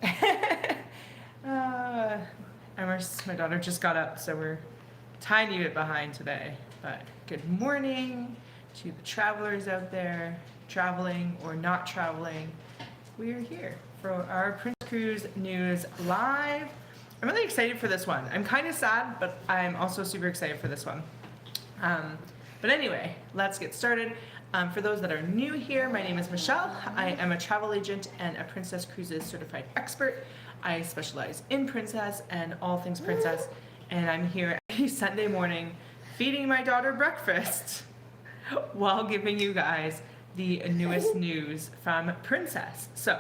uh, my daughter just got up, so we're a tiny bit behind today. But good morning to the travelers out there, traveling or not traveling. We are here for our Prince Cruise News Live. I'm really excited for this one. I'm kind of sad, but I'm also super excited for this one. But anyway, let's get started. For those that are new here, my name is Michelle. I am a travel agent and a Princess Cruises certified expert. I specialize in Princess and all things Princess, and I'm here every Sunday morning feeding my daughter breakfast while giving you guys the newest news from Princess. So,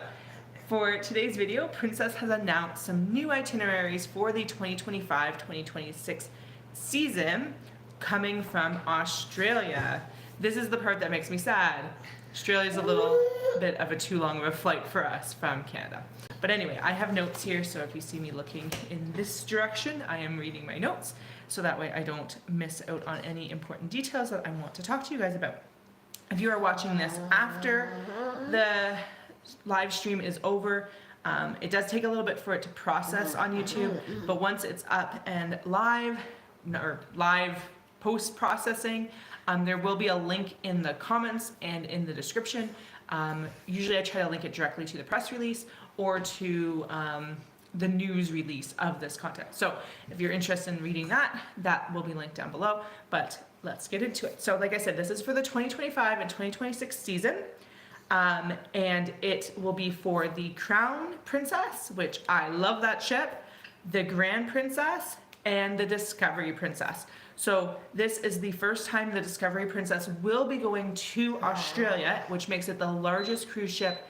for today's video, Princess has announced some new itineraries for the 2025-2026 season coming from Australia. This is the part that makes me sad. Australia's a little bit of a too long of a flight for us from Canada. But anyway, I have notes here, so if you see me looking in this direction, I am reading my notes, so that way I don't miss out on any important details that I want to talk to you guys about. If you are watching this after the live stream is over, it does take a little bit for it to process on YouTube, but once it's up and live, or live post-processing, there will be a link in the comments and in the description. Usually I try to link it directly to the press release or to the news release of this content. So if you're interested in reading that, that will be linked down below, but let's get into it. So like I said, this is for the 2025 and 2026 season. And it will be for the Crown Princess, which I love that ship, the Grand Princess, and the Discovery Princess. So this is the first time the Discovery Princess will be going to Australia, which makes it the largest cruise ship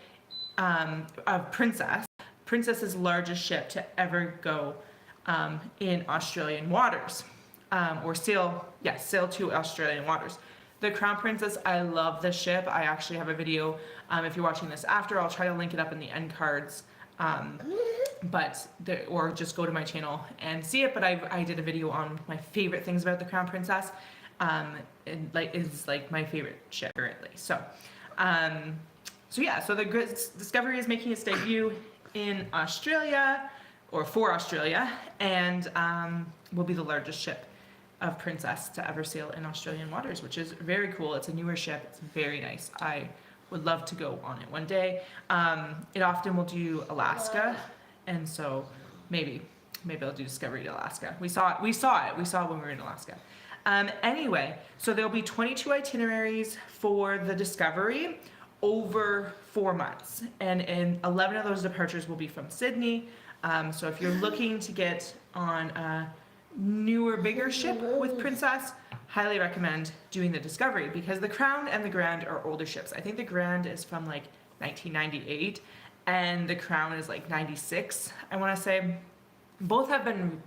of Princess's largest ship to ever go in Australian waters, or sail to Australian waters. The Crown Princess, I love this ship. I actually have a video. If you're watching this after, I'll try to link it up in the end cards. Or just go to my channel and see it. But I did a video on my favorite things about the Crown Princess. It's like my favorite ship currently. So the Discovery is making its debut in Australia, or for Australia, and will be the largest ship of Princess to ever sail in Australian waters, which is very cool. It's a newer ship. It's very nice. I would love to go on it one day. It often will do Alaska, and so maybe I'll do Discovery to Alaska. We saw it when we were in Alaska. Anyway, so there'll be 22 itineraries for the Discovery over 4 months, and 11 of those departures will be from Sydney. So if you're looking to get on a newer, bigger ship with Princess, highly recommend doing the Discovery, because the Crown and the Grand are older ships. I think the Grand is from like 1998 and the Crown is like 96, I want to say. Both have been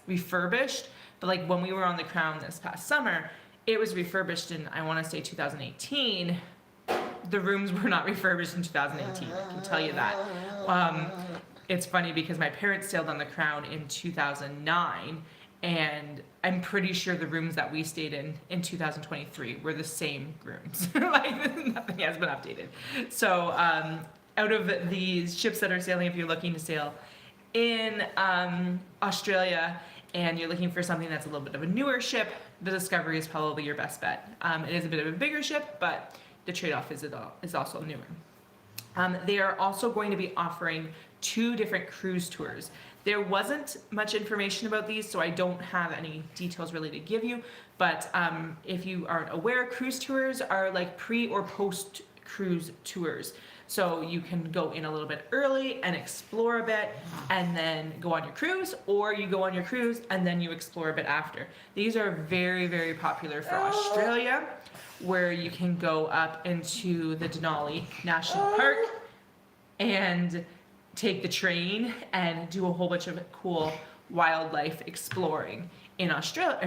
refurbished, but like when we were on the Crown this past summer, it was refurbished in, I want to say, 2018. The rooms were not refurbished in 2018, I can tell you that. It's funny because my parents sailed on the Crown in 2009, and I'm pretty sure the rooms that we stayed in 2023 were the same rooms. Like, nothing has been updated. So out of the ships that are sailing, if you're looking to sail in Australia and you're looking for something that's a little bit of a newer ship, the Discovery is probably your best bet. It is a bit of a bigger ship, but the trade-off is also newer. They are also going to be offering 2 different cruise tours. There wasn't much information about these, so I don't have any details really to give you, but if you aren't aware, cruise tours are like pre or post cruise tours. So you can go in a little bit early and explore a bit and then go on your cruise, or you go on your cruise and then you explore a bit after. These are very, very popular for Australia, where you can go up into the Denali National Park and take the train and do a whole bunch of cool wildlife exploring in Australia,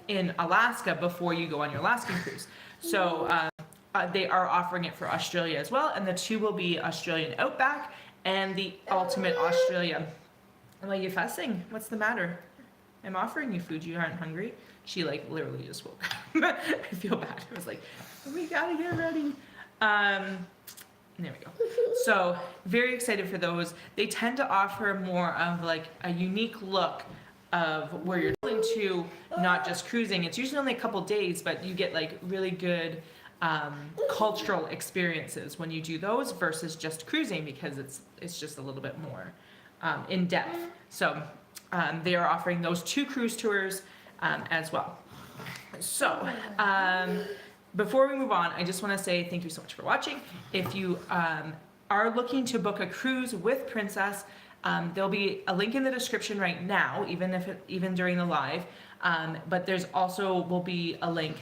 in Alaska, before you go on your Alaskan cruise. So they are offering it for Australia as well, and the 2 will be Australian Outback and the Ultimate Australia. Why are you fussing? What's the matter? I'm offering you food. You aren't hungry? She like literally just woke up. I feel bad. I was like, we gotta get ready. There we go. So very excited for those. They tend to offer more of like a unique look of where you're going to, not just cruising. It's usually only a couple days, but you get like really good cultural experiences when you do those versus just cruising, because it's just a little bit more in depth. So they are offering those 2 cruise tours as well. So before we move on, I just want to say thank you so much for watching. If you are looking to book a cruise with Princess, there'll be a link in the description right now, even during the live. But there's also will be a link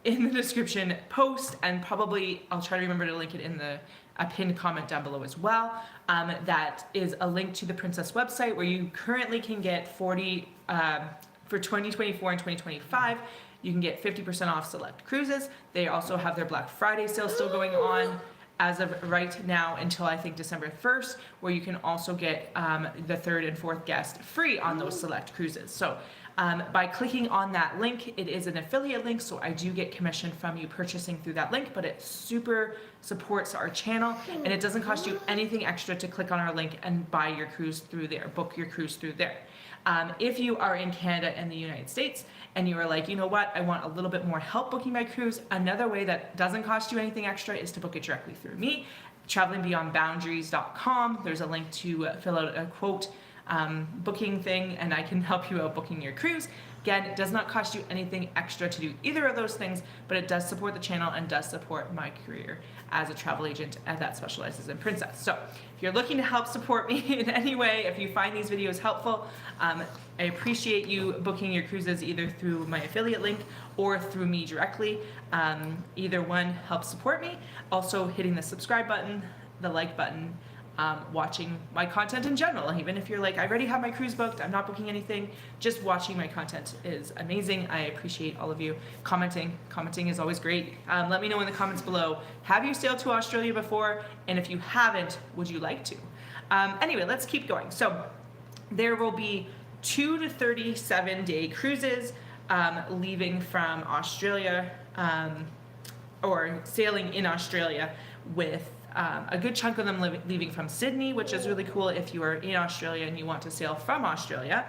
in the description post, and probably I'll try to remember to link it in a pinned comment down below as well. That is a link to the Princess website where you currently can get 40 for 2024 and 2025. You can get 50% off select cruises. They also have their Black Friday sale still going on as of right now until I think December 1st, where you can also get the 3rd and 4th guest free on those select cruises. So by clicking on that link, it is an affiliate link, so I do get commission from you purchasing through that link, but it super supports our channel, and it doesn't cost you anything extra to click on our link and buy your cruise through there, book your cruise through there. If you are in Canada and the United States and you are like, you know what, I want a little bit more help booking my cruise, another way that doesn't cost you anything extra is to book it directly through me, travelingbeyondboundaries.com. There's a link to fill out a quote booking thing, and I can help you out booking your cruise. Again, it does not cost you anything extra to do either of those things, but it does support the channel and does support my career as a travel agent that specializes in Princess. So if you're looking to help support me in any way, if you find these videos helpful, I appreciate you booking your cruises either through my affiliate link or through me directly. Either one helps support me. Also hitting the subscribe button, the like button, watching my content in general. Even if you're like, I already have my cruise booked, I'm not booking anything, just watching my content is amazing. I appreciate all of you commenting. Commenting is always great. Let me know in the comments below, have you sailed to Australia before? And if you haven't, would you like to? Anyway, let's keep going. So there will be 2 to 37-day cruises leaving from Australia or sailing in Australia, with a good chunk of them leaving from Sydney, which is really cool if you are in Australia and you want to sail from Australia.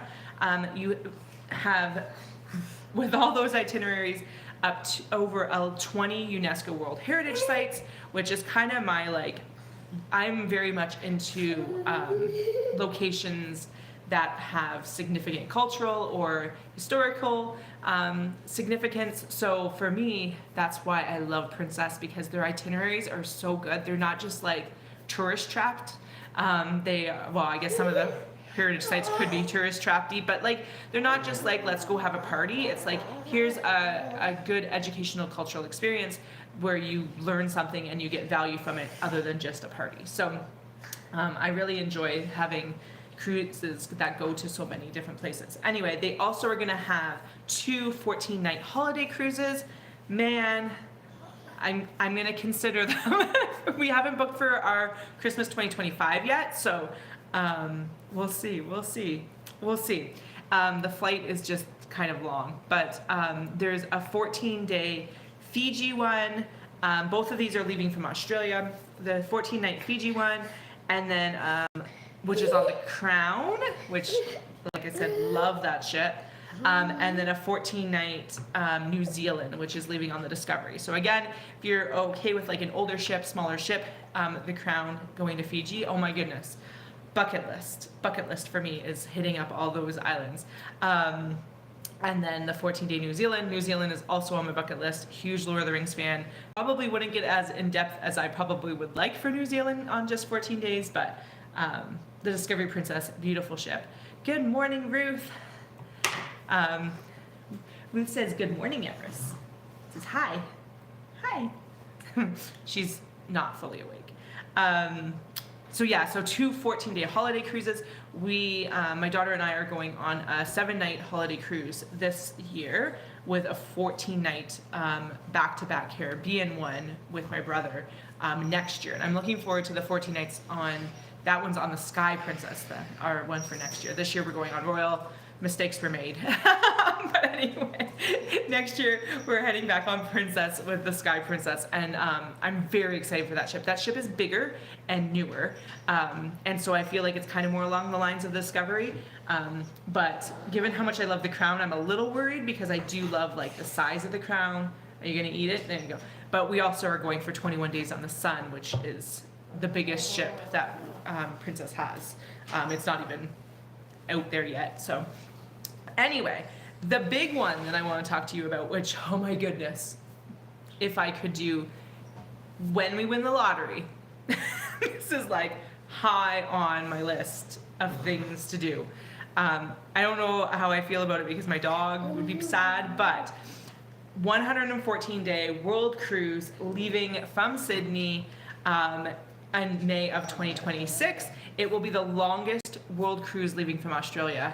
You have, with all those itineraries, up to over 20 UNESCO World Heritage Sites, which is kind of my, like, I'm very much into locations that have significant cultural or historical significance. So for me, that's why I love Princess, because their itineraries are so good. They're not just like tourist trapped. Well, I guess some of the heritage sites could be tourist trapped, but like they're not just like, let's go have a party. It's like, here's a good educational cultural experience where you learn something and you get value from it other than just a party. So I really enjoy having cruises that go to so many different places. Anyway, they also are going to have 2 14-night holiday cruises. Man, I'm going to consider them. We haven't booked for our Christmas 2025 yet, so we'll see. The flight is just kind of long, but there's a 14-day Fiji one. Both of these are leaving from Australia. The 14-night Fiji one, and then which is on the Crown, which, like I said, love that ship. And then a 14-night New Zealand, which is leaving on the Discovery. So again, if you're okay with like an older ship, smaller ship, the Crown going to Fiji, oh my goodness. Bucket list for me is hitting up all those islands. And then the 14-day New Zealand. New Zealand is also on my bucket list. Huge Lord of the Rings fan. Probably wouldn't get as in-depth as I probably would like for New Zealand on just 14 days, but the Discovery Princess, beautiful ship. Good morning, Ruth. Ruth says, good morning, Everest. Says, hi. Hi. She's not fully awake. So 2 14-day holiday cruises. My daughter and I are going on a 7-night holiday cruise this year with a 14-night back-to-back Caribbean one with my brother next year. And I'm looking forward to the 14 nights on, that one's on the Sky Princess, our one for next year. This year we're going on Royal. Mistakes were made. But anyway, next year we're heading back on Princess with the Sky Princess, and I'm very excited for that ship. That ship is bigger and newer, and so I feel like it's kind of more along the lines of Discovery. But given how much I love the Crown, I'm a little worried because I do love like the size of the Crown. Are you gonna eat it? There you go. But we also are going for 21 Days on the Sun, which is the biggest ship that Princess has. It's not even out there yet. So anyway, the big one that I want to talk to you about, which, oh my goodness, if I could do when we win the lottery, this is like high on my list of things to do. I don't know how I feel about it because my dog would be sad, but 114-day world cruise leaving from Sydney in May of 2026. It will be the longest world cruise leaving from Australia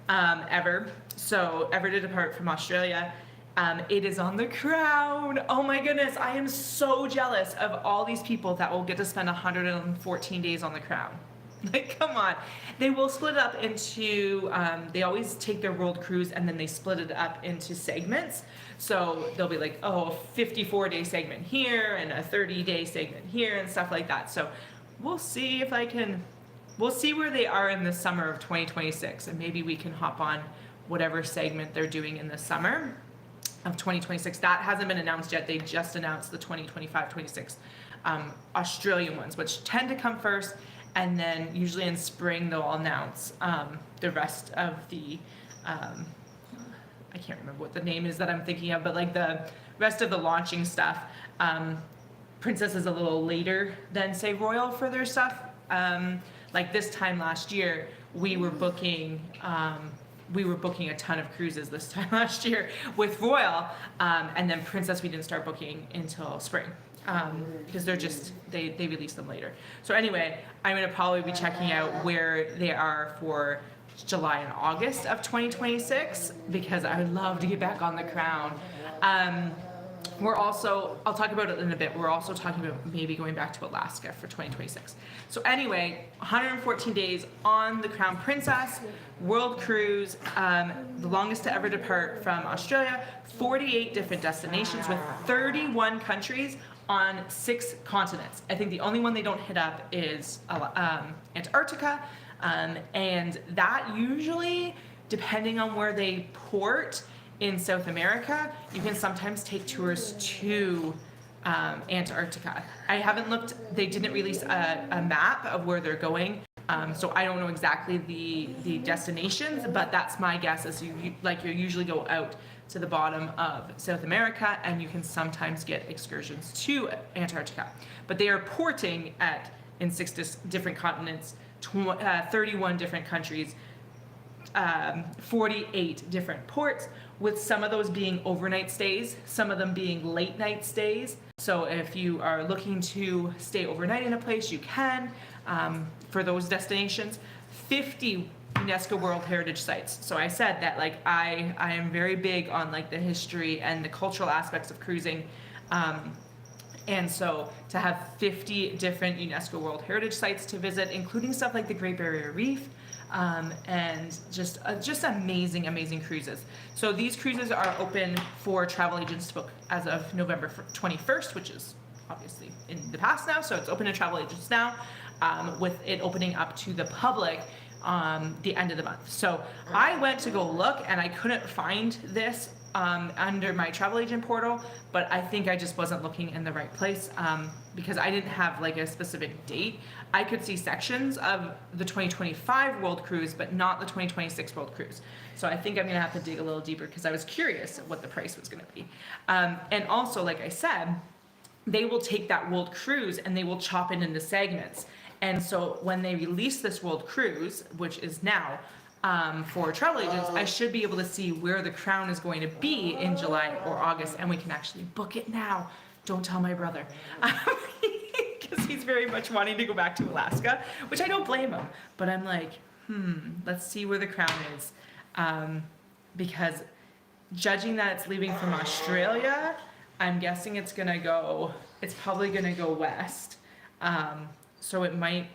ever. So ever to depart from Australia. It is on the Crown. Oh my goodness, I am so jealous of all these people that will get to spend 114 days on the Crown. Like, come on. They will split it up into, they always take their world cruise and then they split it up into segments. So they'll be like, oh, a 54-day segment here and a 30-day segment here and stuff like that. So we'll see if I can, we'll see where they are in the summer of 2026, and maybe we can hop on whatever segment they're doing in the summer of 2026. That hasn't been announced yet. They just announced the 2025-26 Australian ones, which tend to come first. And then usually in spring, they'll announce the rest of the, I can't remember what the name is that I'm thinking of, but like the rest of the launching stuff. Princess is a little later than, say, Royal for their stuff. Like this time last year, we were booking a ton of cruises this time last year with Royal, and then Princess we didn't start booking until spring. Because they're just, they release them later. So anyway, I'm going to probably be checking out where they are for July and August of 2026, because I would love to get back on the Crown. We're also, I'll talk about it in a bit, we're also talking about maybe going back to Alaska for 2026. So anyway, 114 days on the Crown Princess, world cruise, the longest to ever depart from Australia, 48 different destinations with 31 countries on 6 continents. I think the only one they don't hit up is Antarctica, and that usually, depending on where they port in South America, you can sometimes take tours to Antarctica. I haven't looked, they didn't release a map of where they're going, so I don't know exactly the destinations, but that's my guess, is you usually go out to the bottom of South America, and you can sometimes get excursions to Antarctica. But they are porting in 6 different continents, 31 different countries, 48 different ports, with some of those being overnight stays, some of them being late night stays. So if you are looking to stay overnight in a place, you can, for those destinations. 50 UNESCO World Heritage Sites. So I said that, like, I am very big on like the history and the cultural aspects of cruising, and so to have 50 different UNESCO World Heritage Sites to visit, including stuff like the Great Barrier Reef, and just amazing cruises. So these cruises are open for travel agents to book as of November 21st, which is obviously in the past now. So it's open to travel agents now, with it opening up to the public the end of the month. So I went to go look and I couldn't find this under my travel agent portal, but I think I just wasn't looking in the right place, because I didn't have like a specific date. I could see sections of the 2025 World Cruise, but not the 2026 World Cruise. So I think I'm gonna have to dig a little deeper, because I was curious what the price was gonna be. And also, like I said, they will take that World Cruise and they will chop it into segments. And so when they release this World Cruise, which is now, for travel agents, I should be able to see where the Crown is going to be in July or August, and we can actually book it now. Don't tell my brother, because he's very much wanting to go back to Alaska, which I don't blame him. But I'm like, let's see where the Crown is, because judging that it's leaving from Australia, I'm guessing it's probably gonna go west. So it might,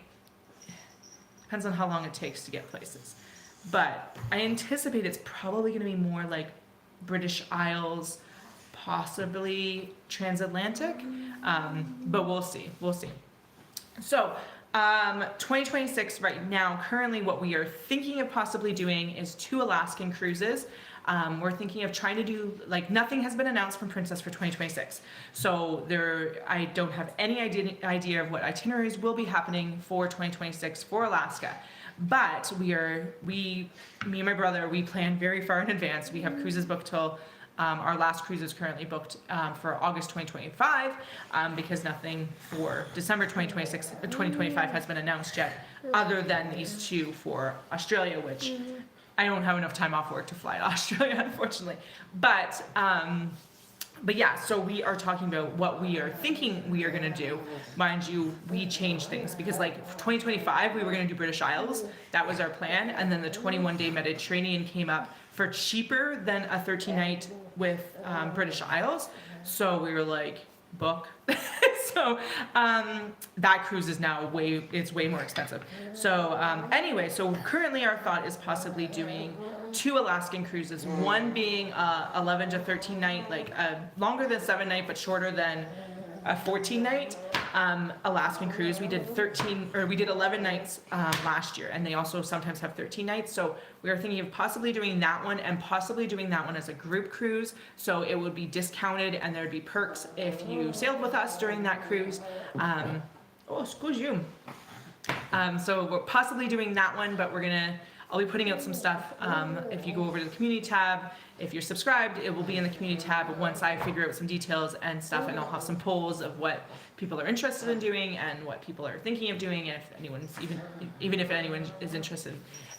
depends on how long it takes to get places. But I anticipate it's probably going to be more like British Isles, possibly transatlantic, but we'll see. So 2026 right now, currently what we are thinking of possibly doing is 2 Alaskan cruises. We're thinking of trying to do, like, nothing has been announced from Princess for 2026. So I don't have any idea of what itineraries will be happening for 2026 for Alaska. But me and my brother, we plan very far in advance. We have cruises booked till, our last cruise is currently booked for August 2025, because nothing for December 2025 has been announced yet, other than these 2 for Australia, which I don't have enough time off work to fly to Australia, unfortunately. But yeah, so we are talking about what we are thinking we are going to do. Mind you, we changed things because, like, 2025, we were going to do British Isles. That was our plan. And then the 21-day Mediterranean came up for cheaper than a 13-night with British Isles. So we were like, book. So that cruise is now way more expensive. So anyway, so currently our thought is possibly doing 2 Alaskan cruises, one being 11 to 13 night, like longer than 7 night but shorter than a 14 night Alaskan cruise. We did 11 nights last year, and they also sometimes have 13 nights. So we are thinking of possibly doing that one, and possibly doing that one as a group cruise. So it would be discounted, and there would be perks if you sailed with us during that cruise. Excuse you. So we're possibly doing that one, but I'll be putting out some stuff. If you go over to the community tab, if you're subscribed, it will be in the community tab once I figure out some details and stuff, and I'll have some polls of what people are interested in doing and what people are thinking of doing, and if anyone's even if anyone is interested.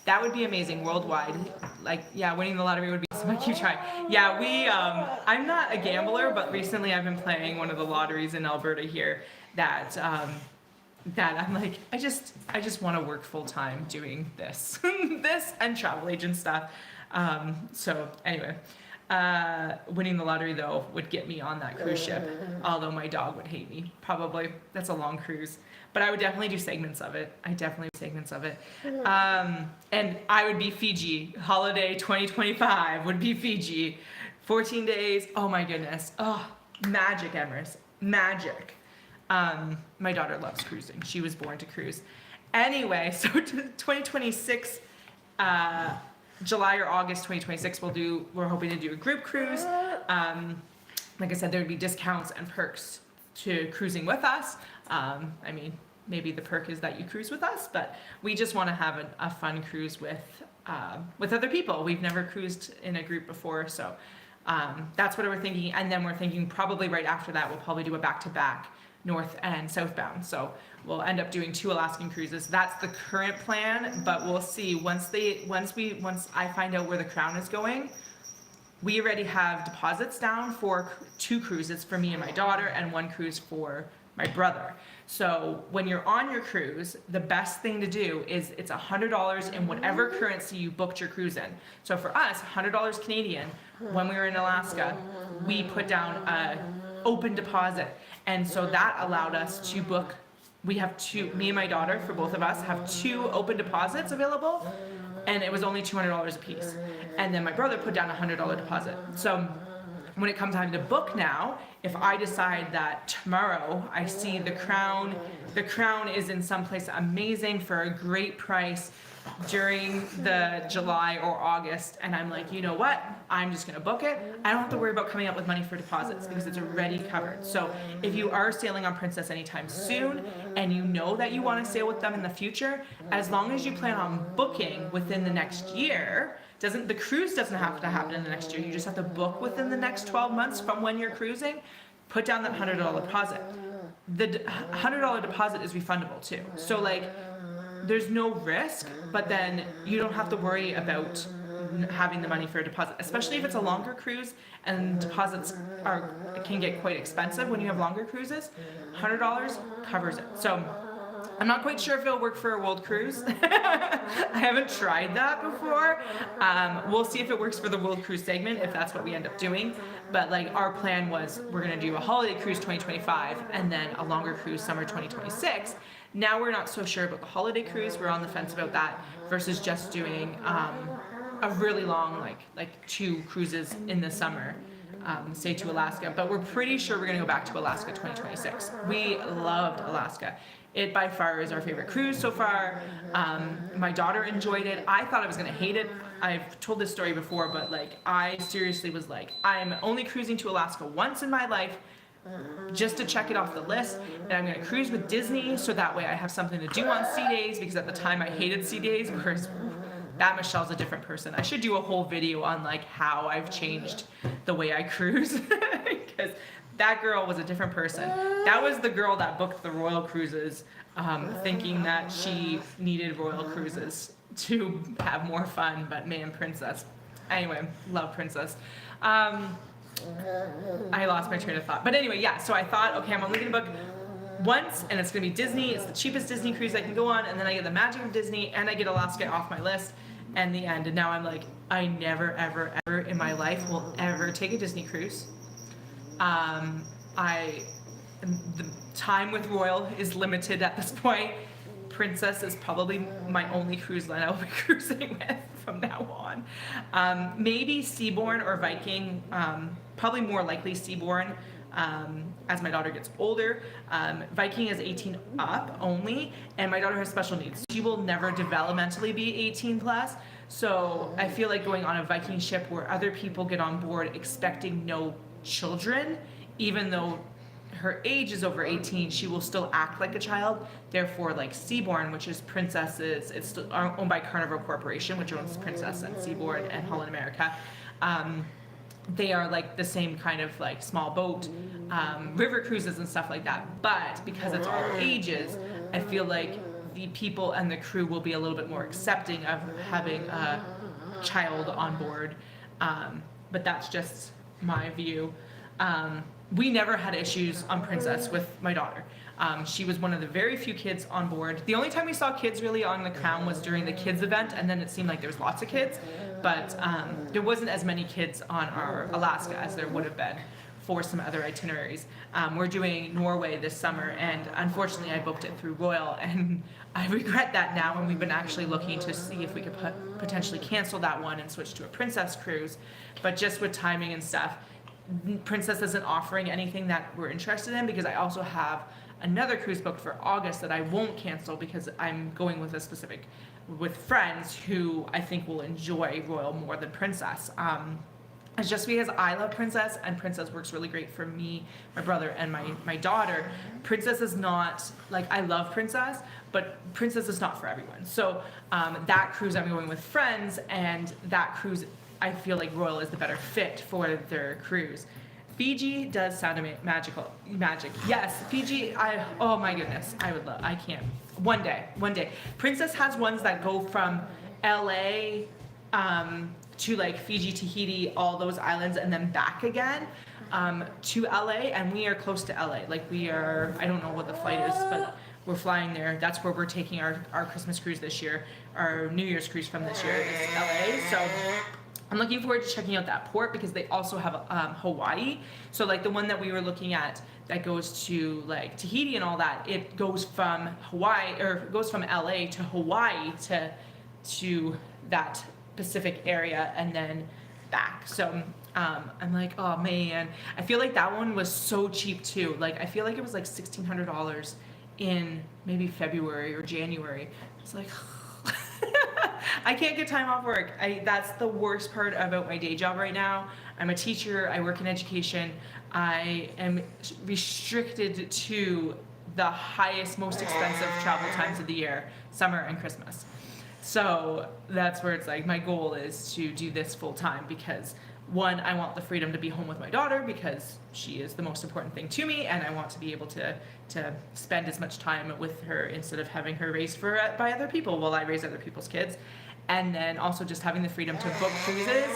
That would be amazing worldwide. Like, yeah, winning the lottery would be something you try. Yeah, I'm not a gambler, but recently I've been playing one of the lotteries in Alberta here that I'm like, I just want to work full time doing this, this and travel agent stuff. So anyway, winning the lottery though would get me on that cruise ship, although my dog would hate me, probably. That's a long cruise, but I would definitely do segments of it. And I would be Fiji. Holiday 2025 would be Fiji. 14 days. Oh my goodness. Oh, magic, Emrys. Magic. My daughter loves cruising. She was born to cruise. Anyway, so 2026, July or August 2026, we're hoping to do a group cruise. Like I said, there would be discounts and perks to cruising with us. I mean, maybe the perk is that you cruise with us, but we just want to have a fun cruise with other people. We've never cruised in a group before, so that's what we're thinking. And then we're thinking probably right after that, we'll probably do a back-to-back north and southbound. So we'll end up doing 2 Alaskan cruises. That's the current plan, but we'll see once I find out where the Crown is going. We already have deposits down for 2 cruises for me and my daughter, and 1 cruise for my brother. So when you're on your cruise, the best thing to do is it's $100 in whatever currency you booked your cruise in. So for us, $100 Canadian. When we were in Alaska, we put down a open deposit, and so that allowed us to book. We have 2, me and my daughter, for both of us, have 2 open deposits available, and it was only $200 a piece. And then my brother put down a $100 deposit. So when it comes time to book now, if I decide that tomorrow I see the Crown is in some place amazing for a great price during the July or August, and I'm like, you know what, I'm just gonna book it. I don't have to worry about coming up with money for deposits because it's already covered. So if you are sailing on Princess anytime soon and you know that you want to sail with them in the future, as long as you plan on booking within the next year, the cruise doesn't have to happen in the next year. You just have to book within the next 12 months from when you're cruising. Put down that $100 deposit. The $100 deposit is refundable too. So like, there's no risk, but then you don't have to worry about having the money for a deposit, especially if it's a longer cruise and deposits can get quite expensive when you have longer cruises. $100 covers it. So I'm not quite sure if it'll work for a world cruise. I haven't tried that before. We'll see if it works for the world cruise segment, if that's what we end up doing. But like, our plan was we're gonna do a holiday cruise 2025 and then a longer cruise summer 2026. Now we're not so sure about the holiday cruise. We're on the fence about that versus just doing a really long, like 2 cruises in the summer, say to Alaska, but we're pretty sure we're gonna go back to Alaska 2026. We loved Alaska. It by far is our favorite cruise so far. My daughter enjoyed it. I thought I was gonna hate it. I've told this story before, but like I seriously was like, I'm only cruising to Alaska once in my life, just to check it off the list, and I'm gonna cruise with Disney so that way I have something to do on sea days, because at the time I hated sea days, whereas that Michelle's a different person. I should do a whole video on like how I've changed the way I cruise, because that girl was a different person. That was the girl that booked the Royal Cruises, thinking that she needed Royal Cruises to have more fun, but man, Princess. Anyway, love Princess. I lost my train of thought. But anyway, yeah, so I thought, okay, I'm only gonna book once, and it's gonna be Disney. It's the cheapest Disney cruise I can go on, and then I get the magic of Disney, and I get Alaska off my list, and the end. And now I'm like, I never, ever, ever in my life will ever take a Disney cruise. The time with Royal is limited at this point. Princess is probably my only cruise line I will be cruising with from now on. Maybe Seabourn or Viking, probably more likely Seabourn as my daughter gets older. Viking is 18 up only, and my daughter has special needs. She will never developmentally be 18 plus. So I feel like going on a Viking ship where other people get on board expecting no children, even though her age is over 18, she will still act like a child. Therefore, like Seabourn, which is Princess's, it's still owned by Cunard Corporation, which owns Princess and Seabourn and Holland America. They are like the same kind of like small boat, river cruises and stuff like that. But because it's all ages, I feel like the people and the crew will be a little bit more accepting of having a child on board. But that's just my view. We never had issues on Princess with my daughter. She was one of the very few kids on board. The only time we saw kids really on the Crown was during the kids event, and then it seemed like there was lots of kids, but there wasn't as many kids on our Alaska as there would have been for some other itineraries. We're doing Norway this summer, and unfortunately I booked it through Royal, and I regret that now, and we've been actually looking to see if we could potentially cancel that one and switch to a Princess cruise, but just with timing and stuff, Princess isn't offering anything that we're interested in, because I also have another cruise booked for August that I won't cancel because I'm going with friends who I think will enjoy Royal more than Princess. It's just because I love Princess, and Princess works really great for me, my brother, and my daughter. Princess is not, like, I love Princess, but Princess is not for everyone. So that cruise I'm going with friends, and that cruise I feel like Royal is the better fit for their cruise. Fiji does sound magic. Yes, Fiji, oh my goodness, I can't. One day. Princess has ones that go from LA to like Fiji, Tahiti, all those islands, and then back again to LA, and we are close to LA. Like I don't know what the flight is, but we're flying there. That's where we're taking our Christmas cruise this year, our New Year's cruise from this year is LA. So I'm looking forward to checking out that port, because they also have Hawaii. So like the one that we were looking at that goes to like Tahiti and all that, it goes from Hawaii, or it goes from LA to Hawaii to that Pacific area and then back. So I'm like, oh man, I feel like that one was so cheap too. Like I feel like it was like $1,600 in maybe February or January. It's like, I can't get time off work. That's the worst part about my day job right now. I'm a teacher. I work in education. I am restricted to the highest, most expensive travel times of the year, summer and Christmas. So that's where it's like my goal is to do this full time, because one, I want the freedom to be home with my daughter because she is the most important thing to me, and I want to be able to spend as much time with her instead of having her raised by other people while I raise other people's kids. And then also just having the freedom to book cruises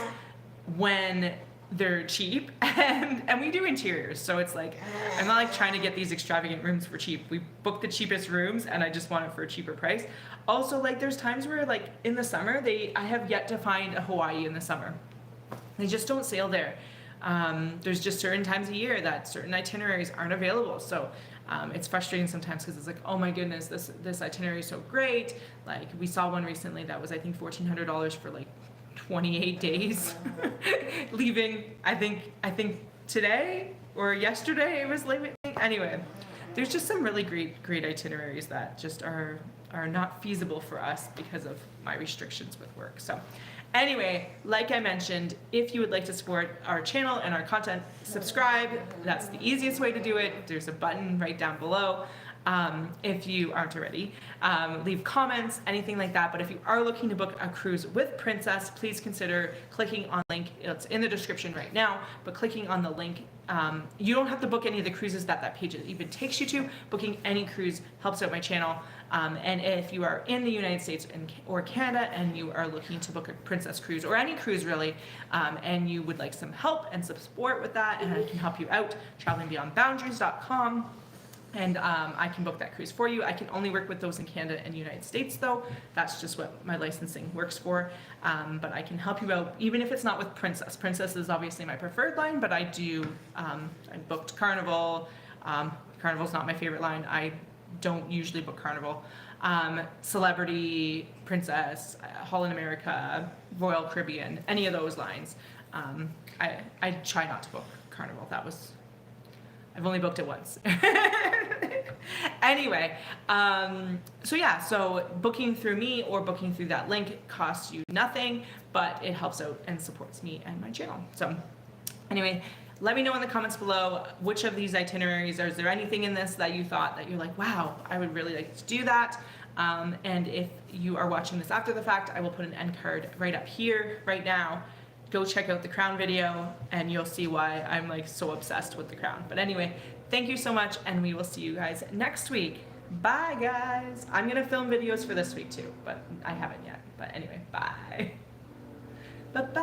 when they're cheap, and we do interiors, so it's like I'm not like trying to get these extravagant rooms for cheap. We book the cheapest rooms, and I just want it for a cheaper price. Also, like there's times where like in the summer I have yet to find a Hawaii in the summer. They just don't sail there. There's just certain times a year that certain itineraries aren't available. So it's frustrating sometimes, because it's like, oh my goodness, this itinerary is so great. Like we saw one recently that was I think $1,400 for like 28 days. Leaving, I think today or yesterday it was leaving. Anyway, there's just some really great itineraries that just are not feasible for us because of my restrictions with work. So anyway, like I mentioned, if you would like to support our channel and our content, subscribe. That's the easiest way to do it. There's a button right down below. If you aren't already, leave comments, anything like that. But if you are looking to book a cruise with Princess, please consider clicking on the link. It's in the description right now, but clicking on the link, you don't have to book any of the cruises that page even takes you to. Booking any cruise helps out my channel. And if you are in the United States or Canada and you are looking to book a Princess cruise or any cruise really, and you would like some help and some support with that, and I can help you out, travelingbeyondboundaries.com. And I can book that cruise for you. I can only work with those in Canada and the United States though. That's just what my licensing works for. But I can help you out even if it's not with Princess. Princess is obviously my preferred line, but I booked Carnival. Carnival's not my favorite line. I don't usually book Carnival. Celebrity, Princess, Holland America, Royal Caribbean, any of those lines. I try not to book Carnival. I've only booked it once. Anyway, so booking through me or booking through that link costs you nothing, but it helps out and supports me and my channel. So anyway, let me know in the comments below which of these itineraries, is there anything in this that you thought that you're like, wow, I would really like to do that. And if you are watching this after the fact, I will put an end card right up here, right now. Go check out the Crown video and you'll see why I'm like so obsessed with the Crown. But anyway, thank you so much and we will see you guys next week. Bye guys. I'm gonna film videos for this week too, but I haven't yet. But anyway, bye. Bye-bye.